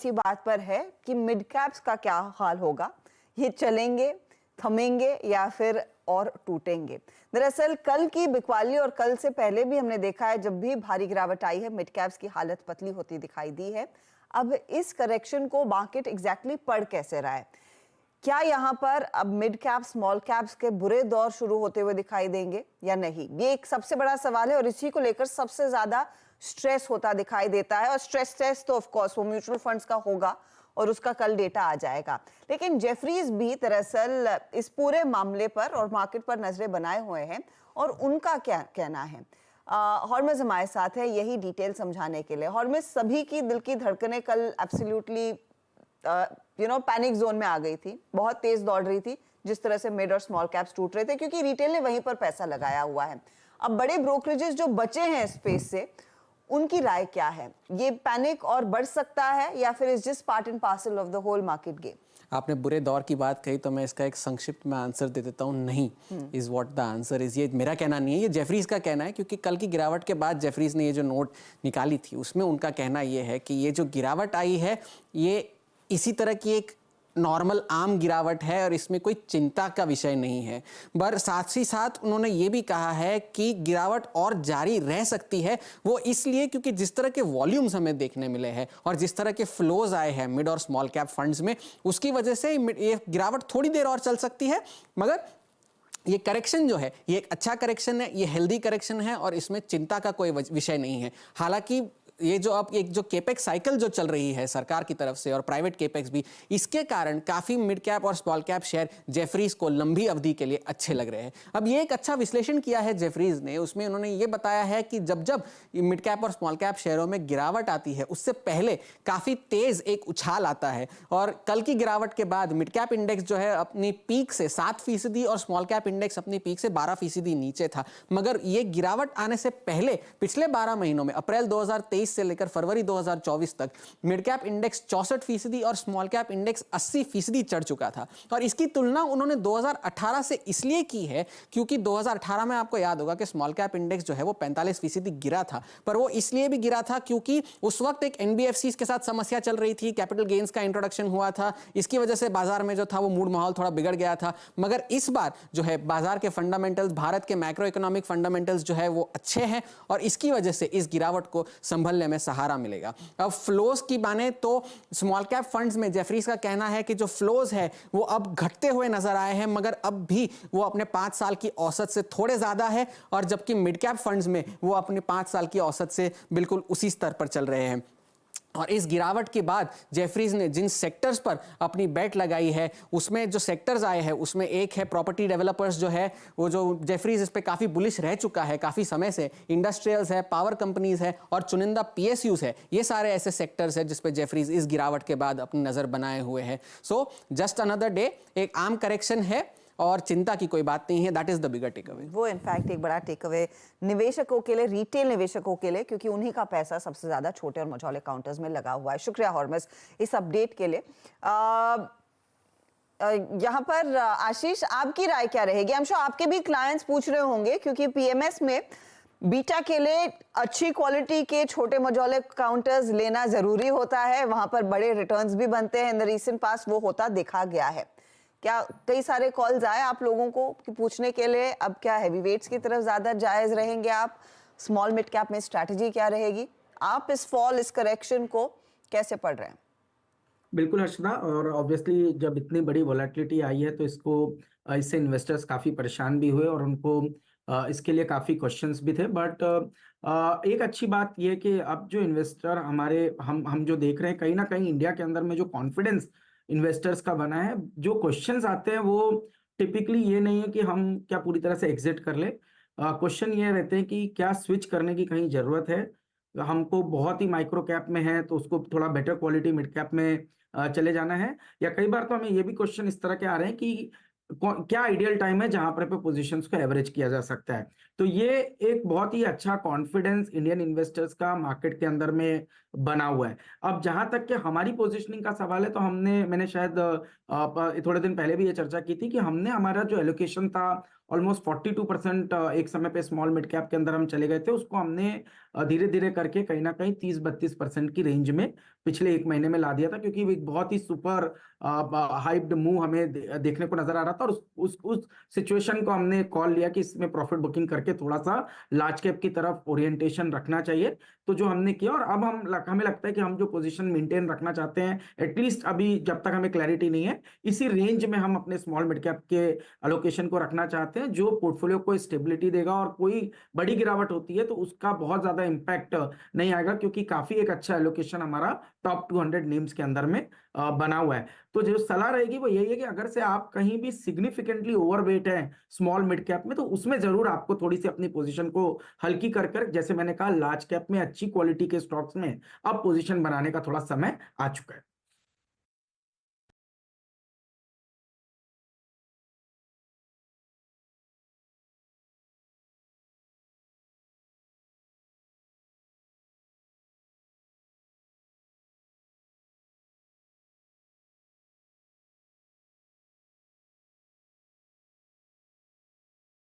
इसी बात पर है कि मिड कैप्स का क्या हाल होगा, ये चलेंगे, थमेंगे या फिर और टूटेंगे। दरअसल कल की बिकवाली और कल से पहले भी हमने देखा है, जब भी भारी गिरावट आई है मिड कैप्स की हालत पतली होती दिखाई दी है। अब इस करेक्शन को मार्केट एग्जैक्टली पढ़ कैसे रहा है? क्या यहाँ पर अब मिड कैप स्मॉल कैप्स के बुरे दौर शुरू होते हुए दिखाई देंगे या नहीं, ये एक सबसे बड़ा सवाल है और इसी को लेकर सबसे ज्यादा स्ट्रेस होता दिखाई देता है। और स्ट्रेस तो ऑफ कोर्स वो म्यूचुअल फंड्स का होगा और उसका कल डेटा आ जाएगा। लेकिन जेफरीज भी दरअसल इस पूरे मामले पर और मार्केट पर नजरें बनाए हुए हैं और उनका क्या कहना है। हॉर्मिस हमारे साथ है यही डिटेल समझाने के लिए। हॉर्मिस, सभी की दिल की धड़कनें कल एब्सोल्युटली पैनिक जोन में आ गई थी, बहुत तेज दौड़ रही थी जिस तरह से मिड और स्मॉल कैप्स टूट रहे थे, क्योंकि रिटेल ने वहीं पर पैसा लगाया हुआ है। अब बड़े ब्रोकरेजेस जो बचे हैं स्पेस से, उनकी राय क्या है? ये पैनिक और बढ़ सकता है या फिर is just part and parcel of the whole market game? आपने बुरे दौर की बात कही तो मैं इसका एक संक्षिप्त में आंसर दे देता हूँ, नहीं is what the answer is. ये मेरा कहना नहीं है, ये जेफरीज का कहना है, क्योंकि कल की गिरावट के बाद जेफरीज ने ये जो नोट निकाली थी उसमें उनका कहना ये है कि ये जो गिरावट आई है ये इसी तरह की एक नॉर्मल आम गिरावट है और इसमें कोई चिंता का विषय नहीं है। पर साथ ही साथ उन्होंने ये भी कहा है कि गिरावट और जारी रह सकती है, वो इसलिए क्योंकि जिस तरह के वॉल्यूम्स हमें देखने मिले हैं और जिस तरह के फ्लोज आए हैं मिड और स्मॉल कैप फंड्स में, उसकी वजह से ये गिरावट थोड़ी देर और चल सकती है। मगर ये करेक्शन जो है ये एक अच्छा करेक्शन है, ये हेल्दी करेक्शन है और इसमें चिंता का कोई विषय नहीं है। हालांकि ये जो अब एक जो केपेक्स साइकिल जो चल रही है सरकार की तरफ से और प्राइवेट केपेक्स भी, इसके कारण काफी मिड कैप और स्मॉल कैप शेयर जेफरीज को लंबी अवधि के लिए अच्छे लग रहे हैं। अब ये एक अच्छा विश्लेषण किया है जेफरीज ने, उसमें उन्होंने ये बताया है कि जब जब मिड कैप और स्मॉल कैप शेयरों में गिरावट आती है उससे पहले काफी तेज एक उछाल आता है और कल की गिरावट के बाद मिड कैप इंडेक्स जो है अपनी पीक से 7% और स्मॉल कैप इंडेक्स अपनी पीक से 12% नीचे था। मगर ये गिरावट आने से पहले पिछले 12 महीनों में अप्रैल 2023 से लेकर फरवरी 2024 तक मिड कैप इंडेक्स 64% और स्मॉल कैप इंडेक्स 80% चढ़ चुका था। और इसकी तुलना उन्होंने 2018 से इसलिए की है क्योंकि 2018 में आपको याद होगा कि स्मॉल कैप इंडेक्स जो है वो 45% गिरा था, पर वो इसलिए भी गिरा था क्योंकि उस वक्त एक एनबीएफसीज के साथ समस्या चल रही थी, कैपिटल गेन्स का इंट्रोडक्शन हुआ था, इसकी वजह से बाजार में जो था वो मूड माहौल थोड़ा बिगड़ गया था। मगर इस बार जो है बाजार के फंडामेंटल्स, भारत के मैक्रो इकोनॉमिक फंडामेंटल्स जो है वो अच्छे हैं और इसकी वजह से इस गिरावट को संभलने में सहारा मिलेगा। अब फ्लोज की माने तो स्मॉल कैप फंड्स में जेफरीज का कहना है कि जो फ्लोज है वो अब घटते हुए नजर आए हैं, मगर अब भी वो अपने 5 साल की औसत से थोड़े ज्यादा है, और जबकि मिड कैप फंड्स में वो अपने 5 साल की औसत से बिल्कुल उसी स्तर पर चल रहे हैं। और इस गिरावट के बाद जेफरीज ने जिन सेक्टर्स पर अपनी बेट लगाई है उसमें जो सेक्टर्स आए हैं उसमें एक है प्रॉपर्टी डेवलपर्स, जो है वो जो जेफरीज इस पे काफ़ी बुलिश रह चुका है काफ़ी समय से, इंडस्ट्रियल्स है, पावर कंपनीज है और चुनिंदा पीएसयूज है। ये सारे ऐसे सेक्टर्स हैं जिस पे जेफरीज इस गिरावट के बाद अपनी नज़र बनाए हुए हैं। सो जस्ट अनदर डे, एक आम करेक्शन है और चिंता की कोई बात नहीं है। That is the bigger takeaway. वो इनफैक्ट एक बड़ा टेक अवे निवेशकों के लिए, रिटेल निवेशकों के लिए, क्योंकि उन्हीं का पैसा सबसे ज्यादा छोटे और मझौले काउंटर्स में लगा हुआ है। शुक्रिया हॉर्मिस इस अपडेट के लिए। यहाँ पर आशीष, आपकी राय क्या रहेगी? आई एम श्योर आपके भी क्लाइंट्स पूछ रहे होंगे, क्योंकि पीएमएस में बीटा के लिए अच्छी क्वालिटी के छोटे मझौले काउंटर्स लेना जरूरी होता है, वहां पर बड़े रिटर्न्स भी बनते हैं। इन द रीसेंट पास्ट वो होता देखा गया है। क्या कई सारे कॉल्स आए आप लोगों को कि पूछने के लिए अब क्या हैवीवेट्स की तरफ ज्यादा जायज रहेंगे आप, स्मॉल मिड कैप में स्ट्रैटेजी क्या रहेगी? आप इस फॉल, इस करेक्शन को कैसे पढ़ रहे हैं? बिल्कुल हर्षदा, और ऑब्वियसली जब इतनी बड़ी वॉलेटिलिटी आई है तो इससे इन्वेस्टर्स काफी परेशान भी हुए और उनको इसके लिए काफी क्वेश्चंस भी थे। बट एक अच्छी बात यह कि अब जो इन्वेस्टर हम जो देख रहे हैं, कहीं ना कहीं इंडिया के अंदर में जो कॉन्फिडेंस इन्वेस्टर्स का बना है, जो क्वेश्चंस आते हैं वो टिपिकली ये नहीं है कि हम क्या पूरी तरह से एग्जिट कर ले। क्वेश्चन ये रहते हैं कि क्या स्विच करने की कहीं जरूरत है, हमको बहुत ही माइक्रो कैप में है तो उसको थोड़ा बेटर क्वालिटी मिड कैप में चले जाना है, या कई बार तो हमें ये भी क्वेश्चन इस तरह के आ रहे हैं कि क्या आइडियल टाइम है जहां पर पोजीशंस को एवरेज किया जा सकता है। तो ये एक बहुत ही अच्छा कॉन्फिडेंस इंडियन इन्वेस्टर्स का मार्केट के अंदर में बना हुआ है। अब जहां तक कि हमारी पोजीशनिंग का सवाल है, तो मैंने शायद थोड़े दिन पहले भी ये चर्चा की थी कि हमने हमारा जो एलोकेशन था ऑलमोस्ट 42% एक समय पे स्मॉल मिड कैप के अंदर हम चले गए थे, उसको हमने धीरे धीरे करके कहीं ना कहीं 30-32% की रेंज में पिछले एक महीने में ला दिया था, क्योंकि एक बहुत ही सुपर हाइप्ड मूव हमें देखने को नजर आ रहा था, और उस सिचुएशन को हमने कॉल लिया कि इसमें प्रॉफिट बुकिंग करके थोड़ा सा लार्ज कैप की तरफ ओरिएंटेशन रखना चाहिए। तो जो हमने किया, और अब हमें लगता है कि हम जो पोजीशन मेंटेन रखना चाहते हैं, एटलीस्ट अभी जब तक हमें क्लैरिटी नहीं है, इसी रेंज में हम अपने स्मॉल मिड कैप के अलोकेशन को रखना चाहते हैं, जो पोर्टफोलियो को स्टेबिलिटी देगा, और कोई बड़ी गिरावट होती है तो उसका बहुत ज्यादा इंपैक्ट नहीं आएगा, क्योंकि काफी एक अच्छा एलोकेशन हमारा टॉप 200 नेम्स के अंदर में बना हुआ है। तो जो सलाह रहेगी वो यही है कि अगर से आप कहीं भी सिग्निफिकेंटली ओवरवेट है स्मॉल मिड कैप में, तो उसमें जरूर आपको थोड़ी सी अपनी पोजीशन को हल्की कर, जैसे मैंने कहा, लार्ज कैप में अच्छी क्वालिटी के स्टॉक्स में अब पोजीशन बनाने का थोड़ा समय आ चुका है।